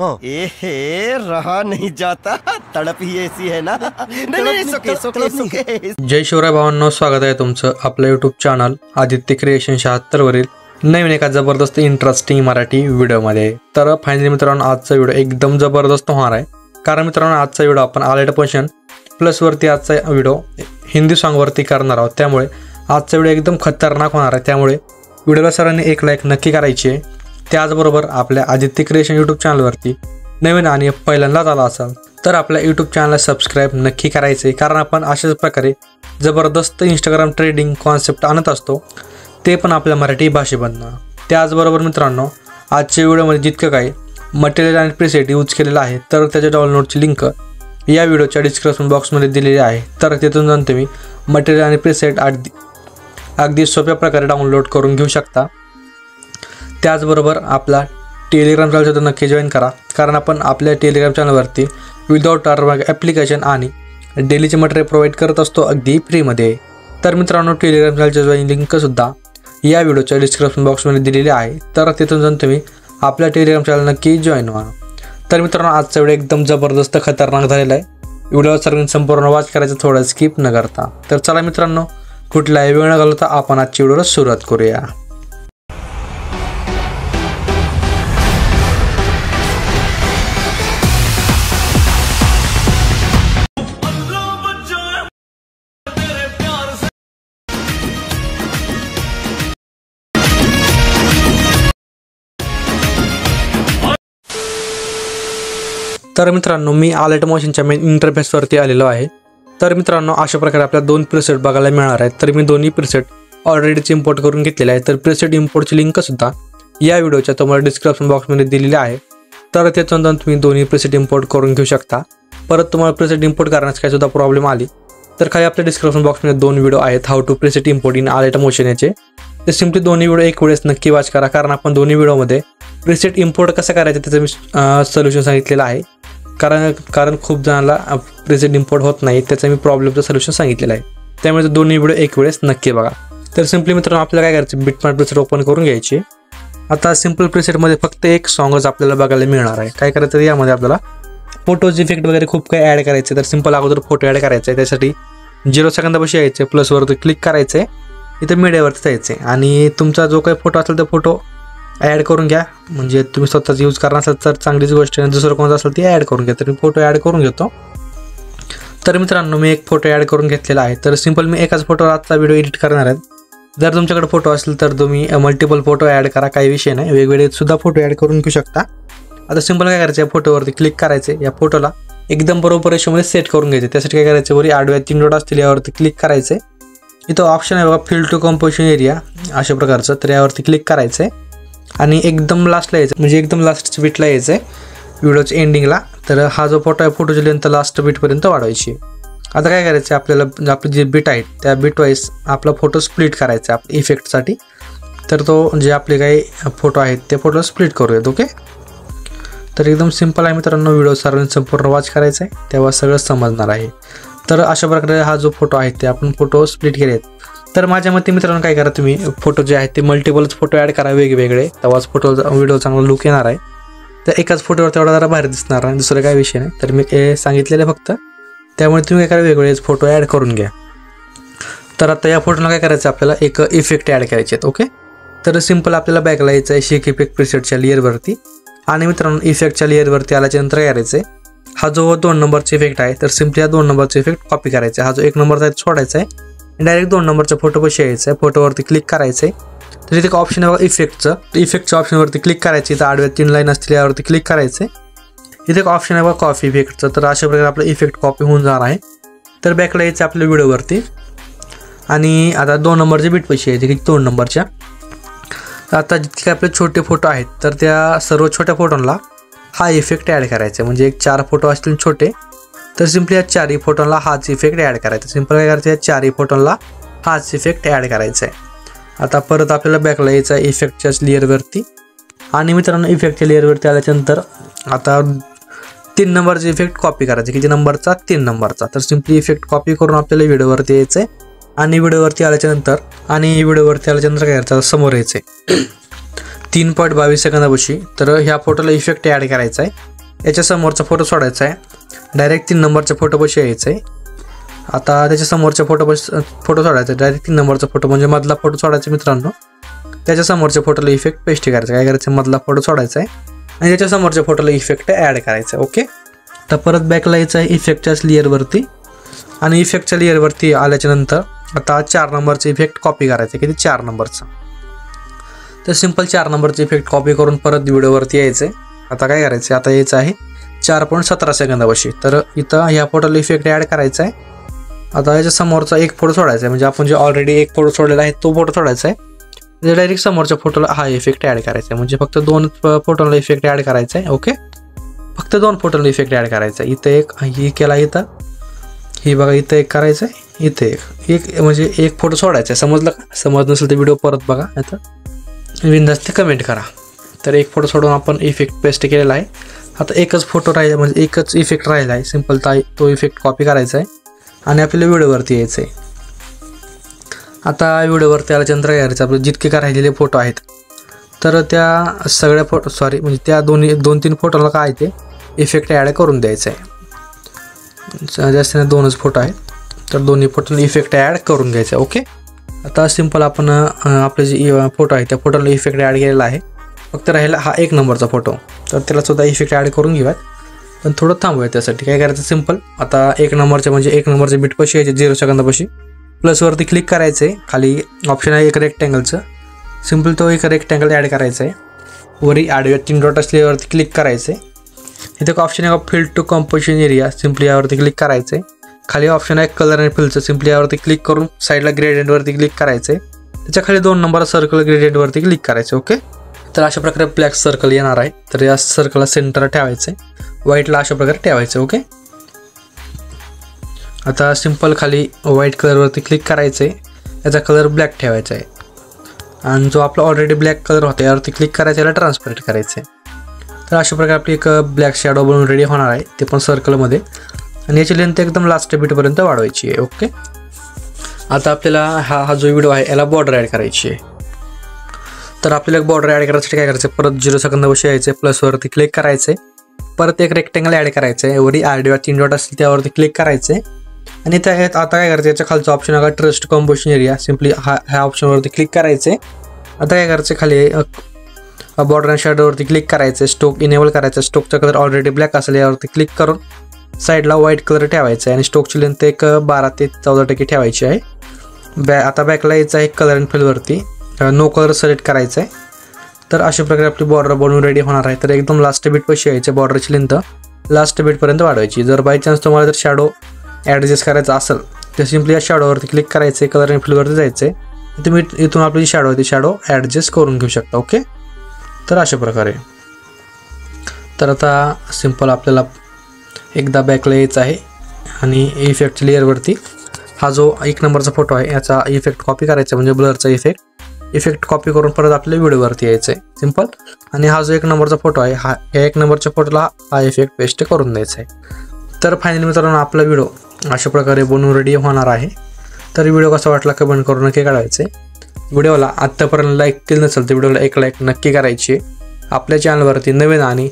रहा नहीं जाता, तड़प ही ऐसी है ना। नहीं, सोके। जय शिवराय भावांनो, स्वागत आहे तुमचं आपल्या यूट्यूब चॅनल आदित्य क्रिएशन 76 वरील नवीन एका जबरदस्त इंटरेस्टिंग मराठी व्हिडिओमध्ये। तर फायनली मित्रांनो, आजचा व्हिडिओ एकदम जबरदस्त होणार आहे, कारण मित्रांनो आजचा व्हिडिओ आपण आलेट पोशन प्लस वरती आजचा व्हिडिओ हिंदी सॉन्ग वरती करणार आहोत। त्यामुळे आजचा व्हिडिओ एकदम खतरनाक होणार आहे, त्यामुळे व्हिडिओला सर्वांनी एक लाईक नक्की करायची आहे। त्याचबरोबर आपल्या आदित्य क्रिएशन यूट्यूब चॅनलवरती नवीन आणि पहिल्यांदाच आला असाल तर आपल्या यूट्यूब चॅनलला सबस्क्राईब नक्की करायचे, कारण आपण अशाच प्रकारे जबरदस्त इंस्टाग्राम ट्रेडिंग कॉन्सेप्ट आणत असतो, ते पण आपल्या मराठी भाषेमधनं। त्याचबरोबर मित्रांनो, आजच्या व्हिडिओमध्ये जितकं काही मटेरियल आणि प्रीसेट यूज केलेलं आहे तर त्याच्या डाउनलोडची लिंक या व्हिडिओच्या डिस्क्रिप्शन बॉक्समध्ये दिलेली आहे। तर तिथून जाऊन तुम्ही मटेरियल आणि प्रीसेट अगदी सोप्या प्रकारे डाउनलोड करून घेऊ शकता। त्याचबरोबर आपला टेलिग्राम चॅनल सुद्धा नक्की जॉईन करा, कारण आपण आपल्या टेलिग्राम चॅनलवरती विदाउट वॉटरमार्क ॲप्लिकेशन आणि डेलीचे मटेरियल प्रोव्हाइड करत असतो अगदी फ्रीमध्ये। तर मित्रांनो, टेलिग्राम चॅनलची जॉईन लिंकसुद्धा या व्हिडिओच्या डिस्क्रिप्शन बॉक्समध्ये दिलेली आहे, तर तिथून जाऊन तुम्ही आपल्या टेलिग्राम चॅनल नक्की जॉईन व्हा। तर मित्रांनो, आजचा व्हिडिओ एकदम जबरदस्त खतरनाक झालेला आहे। व्हिडिओ सर्वांनी संपूर्ण वॉच करायचं, थोडं स्किप न करता। तर चला मित्रांनो, कुठलाही वेळ न घालवता आपण आजच्या व्हिडिओला सुरुवात करूया। तर मित्रांनो, मी आलेट मोशनच्या मेन इंटरफेसवरती आलेलो आहे। तर मित्रांनो, अशा प्रकारे आपल्याला दोन प्रीसेट बघायला मिळणार आहेत। तर मी दोन्ही प्रीसेट ऑलरेडीच इम्पोर्ट करून घेतलेले आहे। तर प्रीसेट इम्पोर्टची लिंकसुद्धा या व्हिडिओच्या तुम्हाला डिस्क्रिप्शन बॉक्समध्ये दिलेली आहे, तर त्यातून तुम्ही दोन्ही प्रीसेट इम्पोर्ट करून घेऊ शकता। परत तुम्हाला प्रीसेट इम्पोर्ट करण्यास काही सुद्धा प्रॉब्लेम आली तर खाली आपल्या डिस्क्रिप्शन बॉक्समध्ये दोन व्हिडिओ आहेत, how to preset import in Alight Motion याचे। ते सिम्पली दोन्ही व्हिडिओ एक वेळेस नक्की वॉच करा, कारण आपण दोन्ही व्हिडिओमध्ये प्रीसेट इम्पोर्ट कसं करायचं त्याचं मी सोल्युशन सांगितलेलं आहे। कारण खूप जणांना प्रीसेट इम्पोर्ट होत नाही, त्याचं मी प्रॉब्लेमचं सोल्युशन सांगितलेलं आहे। त्यामुळे दोन्ही व्हिडिओ एक वेळेस नक्की बघा। तर सिम्पली मित्रांनो, आपल्याला काय करायचं, बिटमार्क प्रीसेट ओपन करून घ्यायची। आता सिम्पल प्रीसेटमध्ये फक्त एक सॉन्गच आपल्याला बघायला मिळणार आहे। काय करायचं, यामध्ये आपल्याला फोटोज इफेक्ट वगैरे खूप काही ॲड करायचे। तर सिम्पल अगोदर फोटो ॲड करायचा आहे, त्यासाठी 0 सेकंदापाशी यायचे, प्लसवरती क्लिक करायचं आहे, इथं मीडियावरती जायचं आहे आणि तुमचा जो काही फोटो असेल तो फोटो ॲड करून घ्या। म्हणजे तुम्ही स्वतःच यूज करणार असाल तर चांगलीच गोष्ट आहे, दुसरं कोणाचं असेल ती ॲड करून घ्या। तर मी फोटो ॲड करून घेतो। तर मित्रांनो, मी एक फोटो ॲड करून घेतलेला आहे। तर सिम्पल मी एकाच फोटोवर आजचा व्हिडिओ एडिट करणार आहे। जर तुमच्याकडे फोटो असेल तर तुम्ही मल्टिपल फोटो ॲड करा, काही विषय नाही, वेगवेगळे सुद्धा फोटो ॲड करून घेऊ शकता। आता सिम्पल काय करायचं, या फोटोवरती क्लिक करायचे, या फोटोला एकदम बरोबर रेशोमध्ये सेट करून घ्यायचे। त्यासाठी काय करायचं, वरी आडव्या 3 डॉट असतील यावरती क्लिक करायचे। इथं ऑप्शन आहे बघा, फिल टू कंपोजिशन एरिया अशा प्रकारचं, तर यावरती क्लिक करायचं आहे आणि एकदम लास्टला यायचं, म्हणजे एकदम लास्ट बीटला यायचं आहे व्हिडिओच्या एंडिंगला। तर हा जो फोटो आहे, फोटोची लेंथ लास्ट बीटपर्यंत वाढवायची। आता काय करायचं, आपल्याला आपली जे बीट आहेत त्या बीट वाईज आपला फोटो स्प्लिट करायचा आहे आपल्या इफेक्टसाठी। तर तो जे आपले काही फोटो आहेत ते फोटो स्प्लिट करूयात। ओके, तर एकदम सिम्पल आहे मित्रांनो, व्हिडिओ सर्वांनी संपूर्ण वॉच करायचा आहे, तेव्हा सगळं समजणार आहे। तर अशा प्रकारे हा जो फोटो आहे ते आपण फोटो स्प्लिट केले आहेत। तर माझ्या मते मित्रांनो, काय करा, तुम्ही फोटो जे आहेत ते मल्टिपलच फोटो ॲड करा वेगवेगळे, तेव्हाच व्हिडिओ चांगला लुक येणार आहे। तर एकाच फोटोवर तेवढा जरा बाहेर दिसणार आहे, दुसरं काही विषय नाही। तर मी हे सांगितलेलं आहे फक्त, त्यामुळे तुम्ही काय करा, वेगवेगळेच फोटो ॲड करून घ्या। तर आता या फोटोला काय करायचं, आपल्याला एक इफेक्ट ॲड करायचे आहेत। ओके, तर सिम्पल आपल्याला बॅकला यायचं आहे शेक इफेक्ट प्रीसेटच्या लेअरवरती। आणि मित्रांनो, इफेक्टच्या लेअरवरती आल्याच्या नंतर काय करायचं आहे, हा जो 2 नंबरचा इफेक्ट आहे तर सिम्पली हा 2 नंबरचा इफेक्ट कॉपी करायचा आहे। हा जो 1 नंबरचा आहे सोडायचा आहे, डायरेक्ट 2 नंबरच्या फोटोपाशी यायचं आहे, फोटोवरती क्लिक करायचं आहे। तर इथे एक ऑप्शन आहे बघा इफेक्टच्या ऑप्शनवरती क्लिक करायचं, इथं आडव्या 3 लाईन असतील यावरती क्लिक करायचं आहे। इथे एक ऑप्शन आहे बघा कॉपी इफेक्टचं, तर अशा प्रकारे आपलं इफेक्ट कॉपी होऊन जाणार आहे। तर बॅकला यायचं आपल्या व्हिडिओवरती आणि आता 2 नंबरचे बीट पैसे यायचे, की 2 नंबरच्या। आता जितके काय आपले छोटे फोटो आहेत तर त्या सर्व छोट्या फोटोंना हा इफेक्ट ॲड करायचा आहे। म्हणजे एक 4 फोटो असतील छोटे, तर सिम्पली या 4ही फोटोंना हाच इफेक्ट ॲड करायचा। सिम्पल काय करायचं, या 4ही फोटोंना हाच इफेक्ट ॲड करायचा आहे। आता परत आपल्याला बॅकला यायचं आहे इफेक्टच्या लेअरवरती आणि मित्रांनो, इफेक्टच्या लेअरवरती आल्याच्यानंतर आता 3 नंबरचा इफेक्ट कॉपी करायचा, किती नंबरचा, 3 नंबरचा। तर सिम्पली इफेक्ट कॉपी करून आपल्याला व्हिडिओवरती यायचं आहे आणि व्हिडिओवरती आल्याच्यानंतर काय करायचं, समोर यायचं आहे। 3.22 सेकंदापाशी. तर ह्या फोटोला इफेक्ट ॲड करायचा आहे. याच्या समोरचा फोटो सोडायचा आहे, डायरेक्ट 3 नंबरच्या फोटोपाशी यायचं आहे. आता त्याच्या समोरच्या फोटो सोडायचा, डायरेक्ट 3 नंबरचा फोटो म्हणजे मधला फोटो सोडायचा मित्रांनो. त्याच्या समोरच्या फोटोला इफेक्ट पेस्ट करायचा. काय करायचं, मधला फोटो सोडायचा आहे आणि त्याच्या समोरच्या फोटोला इफेक्ट ॲड करायचा आहे. ओके. तर परत बॅकला यायचं आहे इफेक्टच्याच लेअरवरती आणि इफेक्टच्या लेअरवरती आल्याच्या नंतर आता 4 नंबरचा इफेक्ट कॉपी करायचा आहे. किती, 4 नंबरचा. तर सिंपल 4 नंबरचा इफेक्ट कॉपी करून परत व्हिडिओवरती यायचं आहे. आता काय करायचं, आता यायचं आहे 4.17 सेकंदापाशी. तर इथं ह्या फोटोला इफेक्ट ॲड करायचा आहे. आता याच्या समोरचा एक फोटो सोडायचा आहे, म्हणजे आपण जे ऑलरेडी एक फोटो सोडलेला आहे तो फोटो सोडायचा आहे. डायरेक्ट समोरच्या फोटोला हा इफेक्ट ॲड करायचा आहे, म्हणजे फक्त 2 फोटोला इफेक्ट ॲड करायचा आहे. ओके. फक्त 2 फोटोला इफेक्ट ॲड करायचा आहे. इथं एक, ही केला इथं, ही बघा इथं एक करायचं आहे, इथे एक म्हणजे एक फोटो सोडायचा आहे. समजलं का? समज नसेल तर व्हिडिओ परत बघा, आता बिनधास्त कमेंट करा. तर एक फोटो सोडून आपण इफेक्ट पेस्ट केलेला आहे. आता एकच फोटो राहिला, म्हणजे एकच इफेक्ट राहिला आहे. सिंपल तो इफेक्ट कॉपी करायचा आहे आणि आपल्याला व्हिडिओवरती यायचं आहे. आता व्हिडिओवरती आल्याच्यानंतर काय करायचं, आपले जितके काय राहिलेले फोटो आहेत तर त्या सगळ्या म्हणजे त्या 2-3 फोटोला काय ते इफेक्ट ॲड करून द्यायचं आहे. जास्त 2च फोटो आहेत, तर दोन्ही फोटोला इफेक्ट ॲड करून घ्यायचं आहे. ओके. आता सिंपल आपण आपले जे फोटो आहे त्या फोटोला इफेक्ट ॲड केलेला आहे. फक्त राहिला हा 1 नंबरचा फोटो, तर त्याला सुद्धा इफेक्ट ॲड करून घेऊयात. पण थोडं थांबूया. त्यासाठी काय करायचं, सिंपल आता 1 नंबरचे म्हणजे 1 नंबरचे बीटपाशी यायचे 0 सेकंदापाशी. प्लसवरती क्लिक करायचं आहे. खाली ऑप्शन आहे एक रेक्टँगलचं, सिंपल तो एक रेक्टँगल ॲड करायचा आहे. वरी आडव्या 3 डॉट असल्यावरती क्लिक करायचं आहे. इथे एक ऑप्शन आहे fill to composition area, simply यावरती क्लिक करायचं आहे. खाली ऑप्शन आहे कलर आणि फिलचं, सिंपली यावरती क्लिक करून साईडला ग्रेडियंटवरती क्लिक करायचं आहे. त्याच्या खाली 2 नंबर सर्कल ग्रेडियंटवरती क्लिक करायचं. ओके. तर अशा प्रकारे ब्लॅक सर्कल येणार आहे. तर या सर्कलला सेंटर ठेवायचं आहे, व्हाईटला अशा प्रकारे ठेवायचं. ओके. आता सिंपल खाली व्हाईट कलरवरती क्लिक करायचं आहे, याचा कलर ब्लॅक ठेवायचा आहे आणि जो आपला ऑलरेडी ब्लॅक कलर होता यावरती क्लिक करायचं, याला ट्रान्सपरंट करायचं आहे. तर अशा प्रकारे आपली एक ब्लॅक शॅडो बनवून रेडी होणार आहे, ते पण सर्कलमध्ये. आणि याची लेंथ एकदम लास्ट बीटपर्यंत वाढवायची आहे. ओके. आता आपल्याला हा जो व्हिडिओ आहे याला बॉर्डर ॲड करायची आहे. तर आपल्याला बॉर्डर ॲड करायसाठी काय करायचं, परत 0 सेकंदापाशी यायचं आहे, प्लसवरती क्लिक करायचं आहे. परत एक रेक्टँगल ॲड करायचं आहे, वरी आडव्या 3 डॉट असतील त्यावरती क्लिक करायचं आहे. आणि आता काय करायचं, याच्या खालचा ऑप्शन आहे ट्रस्ट कंपोजिशन एरिया, सिंपली ह्या ऑप्शनवरती क्लिक करायचं आहे. आता काय करायचं, खाली बॉर्डर अँड शॅडोवरती क्लिक करायचं आहे, स्टोक इनेबल करायचं. स्टोकचा कलर ऑलरेडी ब्लॅक असेल यावरती क्लिक करून साईडला व्हाईट कलर ठेवायचा आहे आणि स्टोकची लेंथ एक 12 ते 14% ठेवायची आहे. आता बॅकला यायचं आहे कलर अँड फिलवरती नो कलर सिलेक्ट करायचं आहे. तर अशा प्रकारे आपली बॉर्डर बनवून रेडी होणार आहे. तर एकदम लास्ट बीटपाशी यायचं, बॉर्डरची लेंथ लास्ट बीटपर्यंत वाढवायची. जर बाय चान्स तुम्हाला जर शॅडो ॲडजस्ट करायचा असेल तर सिंपली या शॅडोवरती क्लिक करायचं आहे, कलर अँड फिलवरती जायचं आहे. तुम्ही इथून आपली जी शॅडो आहे ती शॅडो ॲडजस्ट करून घेऊ शकता. ओके. तर अशा प्रकारे. तर आता सिंपल आपल्याला एकदा बॅकला यायचं आहे आणि इफेक्ट लेअरवरती हा जो 1 नंबरचा फोटो आहे याचा इफेक्ट कॉपी करायचा, म्हणजे ब्लरचा इफेक्ट कॉपी करून परत आपल्या व्हिडिओवरती यायचं आहे. सिंपल. आणि हा जो 1 नंबरचा फोटो आहे हा 1 नंबरच्या फोटोला हा इफेक्ट पेस्ट करून द्यायचा आहे. तर फायनली मित्रांनो आपला व्हिडिओ अशा प्रकारे बनवून रेडी होणार आहे. तर व्हिडिओ कसा वाटला कमेंट करून नक्की कळवायचं आहे. व्हिडिओला आत्तापर्यंत लाईक केलं नसेल तर व्हिडिओला एक लाईक नक्की करायची आहे. आपल्या चॅनलवरती नवीन आणि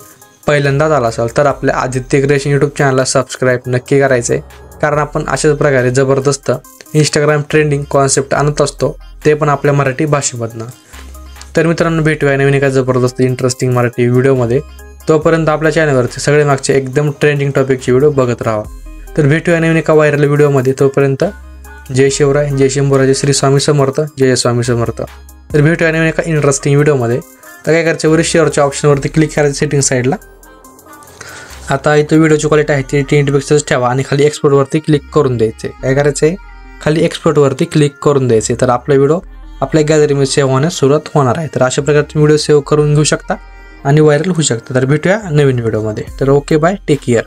पहिल्यांदाच आला असाल तर आपल्या आदित्य क्रिएशन यूट्यूब चॅनलला सबस्क्राईब नक्की करायचं आहे, कारण आपण अशाच प्रकारे जबरदस्त इंस्टाग्राम ट्रेंडिंग कॉन्सेप्ट आणत असतो, ते पण आपल्या मराठी भाषेमधनं. तर मित्रांनो भेटूया नवीन एका जबरदस्त इंटरेस्टिंग मराठी व्हिडिओमध्ये. तोपर्यंत आपल्या चॅनलवरती सगळे मागचे एकदम ट्रेंडिंग टॉपिकचे व्हिडिओ बघत राहा. तर भेटूया नवीन एका व्हायरल व्हिडिओमध्ये. तोपर्यंत जय शिवराय, जय शंभूराजे, श्री स्वामी समर्थ, जय स्वामी समर्थ. तर भेटूया नवीन एका इंटरेस्टिंग व्हिडिओमध्ये. तर काय करायचं, वरील शेअरच्या ऑप्शनवरती क्लिक करायचं सेटिंग साईडला. आता इथं व्हिडिओची क्वालिटी आहे ती 1080 पिक्सेल्स ठेवा आणि खाली एक्सपोर्टवरती क्लिक करून द्यायचे. काय करायचं आहे, खाली एक्सपोर्टवरती क्लिक करून द्यायचे. तर आपला व्हिडिओ आपल्या गॅलरीमध्ये सेव्ह होण्यास सुरुवात होणार आहे. तर अशा प्रकारे तुम्ही व्हिडिओ सेव्ह करून घेऊ शकता आणि व्हायरल होऊ शकता. तर भेटूया नवीन व्हिडिओमध्ये. तर ओके बाय, टेक केअर.